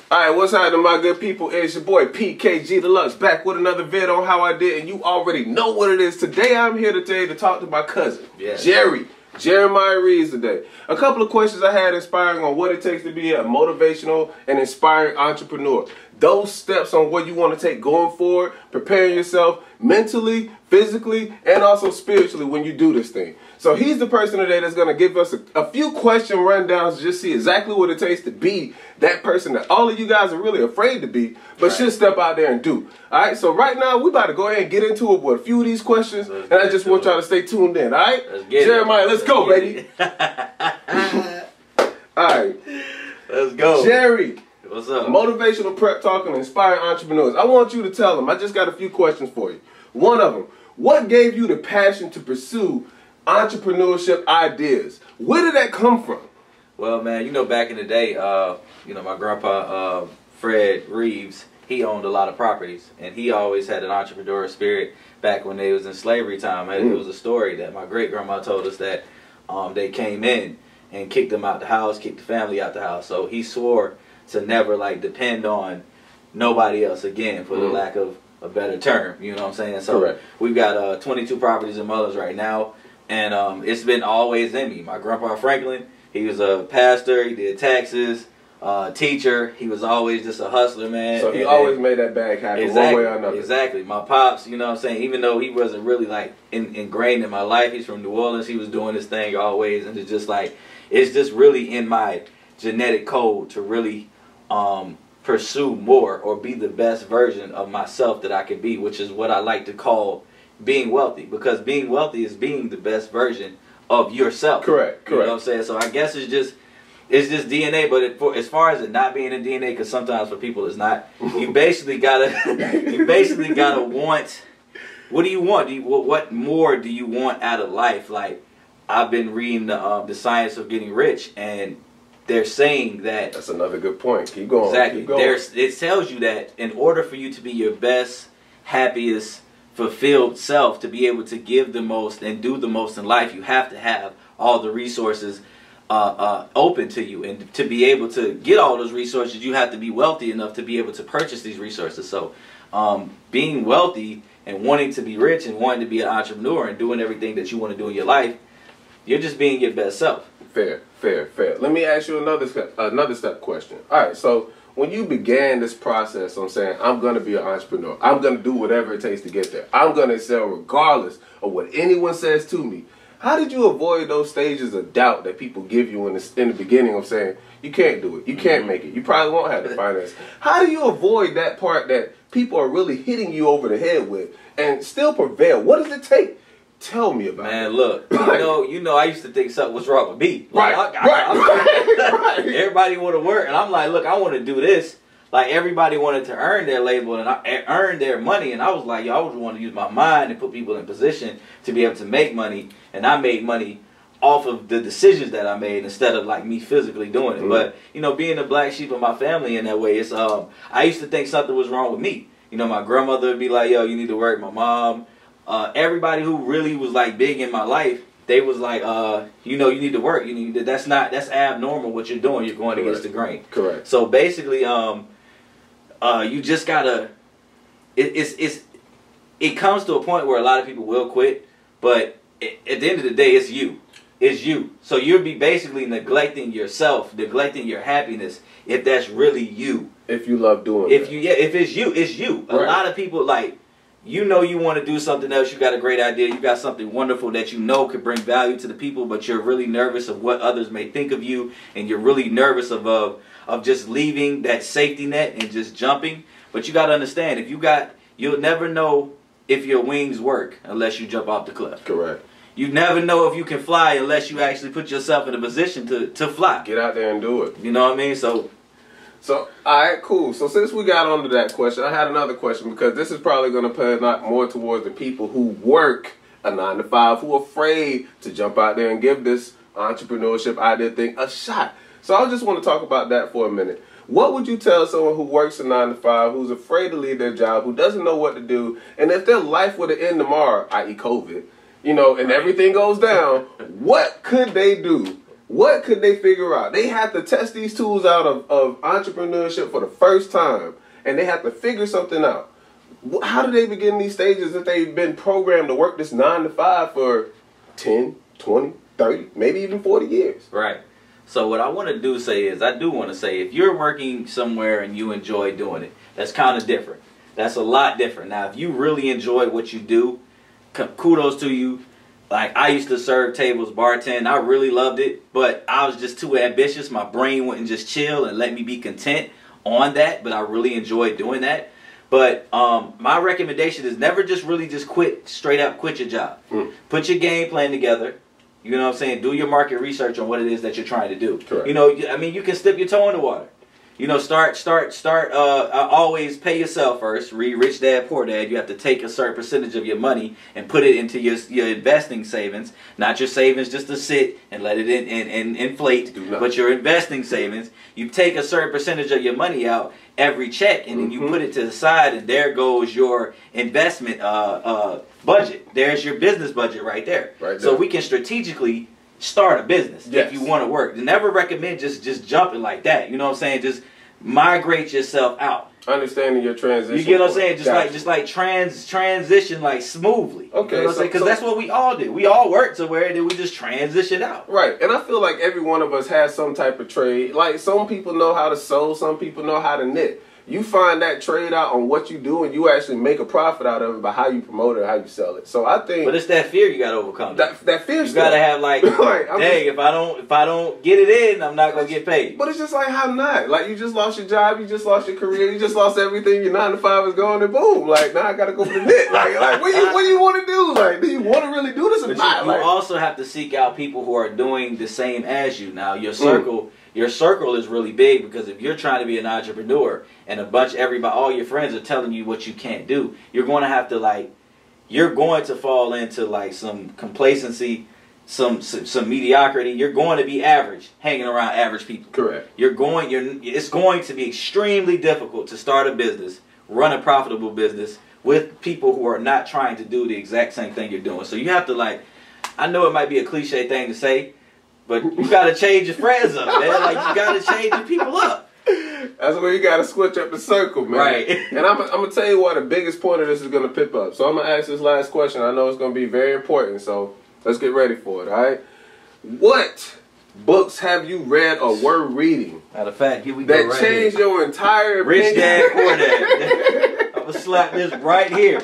Alright, what's happening, my good people? It's your boy PKG Deluxe back with another vid on how I did, and you already know what it is. Today I'm here today to talk to my cousin, Jeremiah Reeves today. A couple of questions I had inspiring on what it takes to be a motivational and inspiring entrepreneur. Those steps on what you want to take going forward, preparing yourself mentally, physically, and also spiritually when you do this thing. So he's the person today that's going to give us a few question rundowns to just see exactly what it takes to be that person that all of you guys are really afraid to be, but should step out there and do. All right, so right now we're about to go ahead and get into it with a few of these questions, and I just want y'all to stay tuned in, all right? Jeremiah, let's go, baby. All right. Let's go. Jerry. What's up? Motivational prep talk and inspiring entrepreneurs. I want you to tell them. I just got a few questions for you. One of them, what gave you the passion to pursue entrepreneurship ideas? Where did that come from? Well, man, you know, back in the day, you know, my grandpa, Fred Reeves, he owned a lot of properties, and he always had an entrepreneurial spirit back when they was in slavery time. And it was a story that my great-grandma told us that they came in and kicked them out the house, kicked the family out the house. So he swore to never, like, depend on nobody else again, for the lack of a better term. You know what I'm saying? So we've got 22 properties in Mullins right now, and it's been always in me. My grandpa Franklin, he was a pastor, he did taxes, teacher. He was always just a hustler, man. So he always made that bag happen one way or another. Exactly. My pops, you know what I'm saying, even though he wasn't really like ingrained in my life, he's from New Orleans, he was doing his thing always, and it's just like, it's just really in my genetic code to really pursue more or be the best version of myself that I could be, which is what I like to call being wealthy, because being wealthy is being the best version of yourself. Correct. You know what I'm saying? So I guess it's just DNA, but as far as it not being in DNA, because sometimes for people it's not, you basically gotta want, what do you want? What more do you want out of life? Like, I've been reading the Science of Getting Rich, and they're saying that... That's another good point. Keep going. Exactly. Keep going. It tells you that in order for you to be your best, happiest, fulfilled self, to be able to give the most and do the most in life, you have to have all the resources open to you. And to be able to get all those resources, you have to be wealthy enough to be able to purchase these resources. So being wealthy and wanting to be rich and wanting to be an entrepreneur and doing everything that you want to do in your life, you're just being your best self. Fair. Let me ask you another step question. All right, so when you began this process, I'm saying, I'm going to be an entrepreneur. I'm going to do whatever it takes to get there. I'm going to excel regardless of what anyone says to me. How did you avoid those stages of doubt that people give you in the beginning of saying, you can't do it, you can't make it, you probably won't have the finance? How do you avoid that part that people are really hitting you over the head with and still prevail? What does it take? Tell me about it. Man, look, you know, I used to think something was wrong with me. Like, Right. Everybody want to work, and I'm like, look, I want to do this. Like, everybody wanted to earn their label and earn their money, and I was like, yo, I would want to use my mind and put people in position to be able to make money, and I made money off of the decisions that I made instead of like me physically doing it. But, you know, being the black sheep of my family in that way, it's I used to think something was wrong with me. You know, my grandmother would be like, yo, you need to work. My mom, everybody who really was like big in my life, they was like, you know, you need to work. You need to, that's abnormal what you're doing. You're going against the grain. Correct. So basically, you just gotta. It comes to a point where a lot of people will quit, but at the end of the day, it's you. It's you. So you'll be basically neglecting yourself, neglecting your happiness, if that's really you. If you love doing it. If it's you, it's you. A lot of people, like, you know, you want to do something else, you got a great idea, you got something wonderful that you know could bring value to the people, but you're really nervous of what others may think of you, and you're really nervous of just leaving that safety net and just jumping. But you got to understand, you'll never know if your wings work unless you jump off the cliff. Correct. You never know if you can fly unless you actually put yourself in a position to fly. Get out there and do it. You know what I mean? So, all right, cool. So since we got onto that question, I had another question, because this is probably going to pay a lot more towards the people who work a 9-to-5, who are afraid to jump out there and give this entrepreneurship idea thing a shot. So I just want to talk about that for a minute. What would you tell someone who works a 9-to-5, who's afraid to leave their job, who doesn't know what to do, and if their life were to end tomorrow, i.e. COVID, you know, and everything goes down, what could they do What could they figure out? They have to test these tools out of entrepreneurship for the first time, and they have to figure something out. How do they begin these stages if they've been programmed to work this 9 to 5 for 10, 20, 30, maybe even 40 years? Right. So what I want to do say is, I do want to say, if you're working somewhere and you enjoy doing it, that's kind of different. That's a lot different. Now, if you really enjoy what you do, kudos to you. Like, I used to serve tables, bartend. I really loved it, but I was just too ambitious. My brain wouldn't just chill and let me be content on that, but I really enjoyed doing that. But my recommendation is never just quit, straight up quit your job. Put your game plan together. You know what I'm saying? Do your market research on what it is that you're trying to do. Correct. You know, I mean, you can dip your toe in the water. You know, always pay yourself first. Read Rich Dad, Poor Dad. You have to take a certain percentage of your money and put it into your investing savings. Not your savings just to sit and let it inflate, but your investing savings. You take a certain percentage of your money out every check, and then you put it to the side, and there goes your investment budget. There's your business budget right there. So we can strategically start a business if you want to work. Never recommend just jumping like that. You know what I'm saying? Just migrate yourself out. Understanding your transition. You get what I'm saying? Just like transition like smoothly. Okay. You know what I'm saying? Because that's what we all do. We all work somewhere and then we just transition out. Right. And I feel like every one of us has some type of trade. Like, some people know how to sew, some people know how to knit. You find that trade out on what you do, and you actually make a profit out of it by how you promote it, how you sell it. So I think, but it's that fear you got to overcome. That fear. You got to have like, hey, if I don't get it in, I'm not gonna get paid. But it's just like, how not? Like, you just lost your job, you just lost your career, you just lost everything. Your 9 to 5 is gone, and boom. Like, now I got to go for the knit. Like what do you want to do? Like, do you want to really do this or not? You also have to seek out people who are doing the same as you. Now, your circle. Your circle is really big, because if you're trying to be an entrepreneur and all your friends are telling you what you can't do, you're going to have to you're going to fall into like some complacency, some mediocrity. You're going to be average, hanging around average people. Correct. It's going to be extremely difficult to start a business, run a profitable business with people who are not trying to do the exact same thing you're doing. So you have to I know it might be a cliche thing to say, but you got to change your friends up, man. Like, you got to change your people up. That's where you got to switch up the circle, man. Right. And I'm going to tell you why the biggest point of this is going to pip up. So I'm going to ask this last question. I know it's going to be very important, so let's get ready for it, all right? What books have you read or were reading? Matter of fact, here we go. That changed your entire opinion? Rich Dad, Poor Dad. I'm going to slap this right here.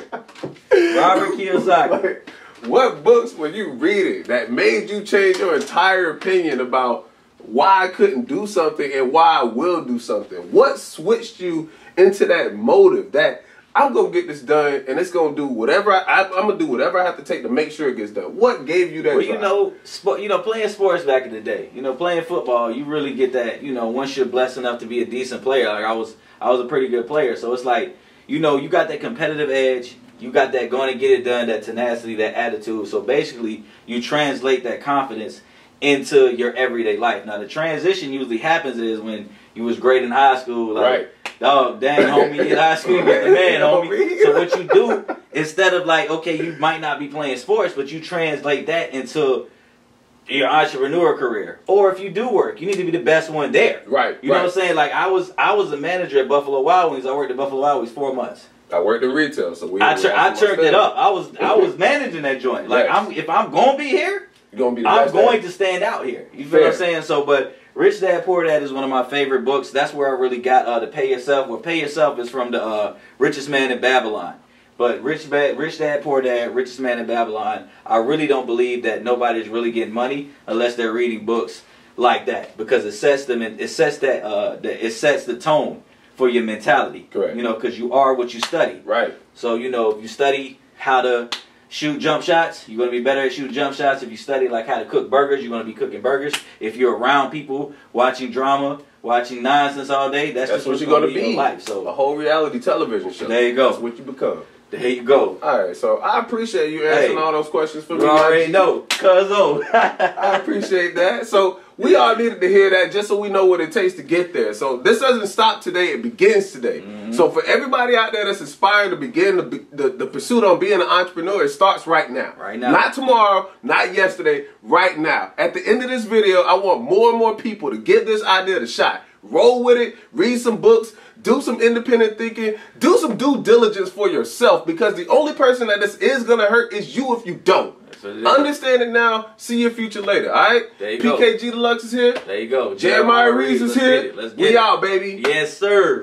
Robert Kiyosaki. What books were you reading that made you change your entire opinion about why I couldn't do something and why I will do something? What switched you into that motive that I'm going to get this done and it's going to do whatever I'm going to do whatever I have to take to make sure it gets done? What gave you that drive? You know, playing sports back in the day, playing football, you really get that, once you're blessed enough to be a decent player. Like, I was a pretty good player. So it's like, you got that competitive edge. You got that going to get it done, that tenacity, that attitude. So basically, you translate that confidence into your everyday life. Now, the transition usually happens is when you was great in high school. Like, dog, dang, homie, in high school, you was the man, homie. So what you do, instead of okay, you might not be playing sports, but you translate that into your entrepreneur career. Or if you do work, you need to be the best one there. Right. You know what I'm saying? Like, I was a manager at Buffalo Wild Wings. I worked at Buffalo Wild Wings 4 months. I worked in retail, so I turned it up. I was managing that joint. Like, if I'm gonna be here, I'm going to stand out here. You feel what I'm saying? So, but Rich Dad Poor Dad is one of my favorite books. That's where I really got the Pay Yourself. Well, Pay Yourself is from the Richest Man in Babylon. But Rich Dad Poor Dad, Richest Man in Babylon. I really don't believe that nobody's really getting money unless they're reading books like that, because it sets them and it sets the tone for your mentality. Correct. Because you are what you study. Right. So, if you study how to shoot jump shots, you're going to be better at shooting jump shots. If you study how to cook burgers, you're going to be cooking burgers. If you're around people watching drama, watching nonsense all day, that's just what you're going to be in your life. So, a whole reality television show. There you go. That's what you become. There you go. All right, so I appreciate you answering all those questions for me. You already know, cuzzo. I appreciate that. So, we all needed to hear that just so we know what it takes to get there. So this doesn't stop today, it begins today. So for everybody out there that's inspired to begin the pursuit on being an entrepreneur, it starts right now. Right now. Not tomorrow, not yesterday, right now. At the end of this video, I want more and more people to give this idea a shot. Roll with it, read some books, do some independent thinking, do some due diligence for yourself, because the only person that this is going to hurt is you if you don't. Understand it now, see your future later, alright? There you go. PKG Deluxe is here. There you go. Jeremiah Reeves is here. Let's get We it. out, baby. Yes, sir.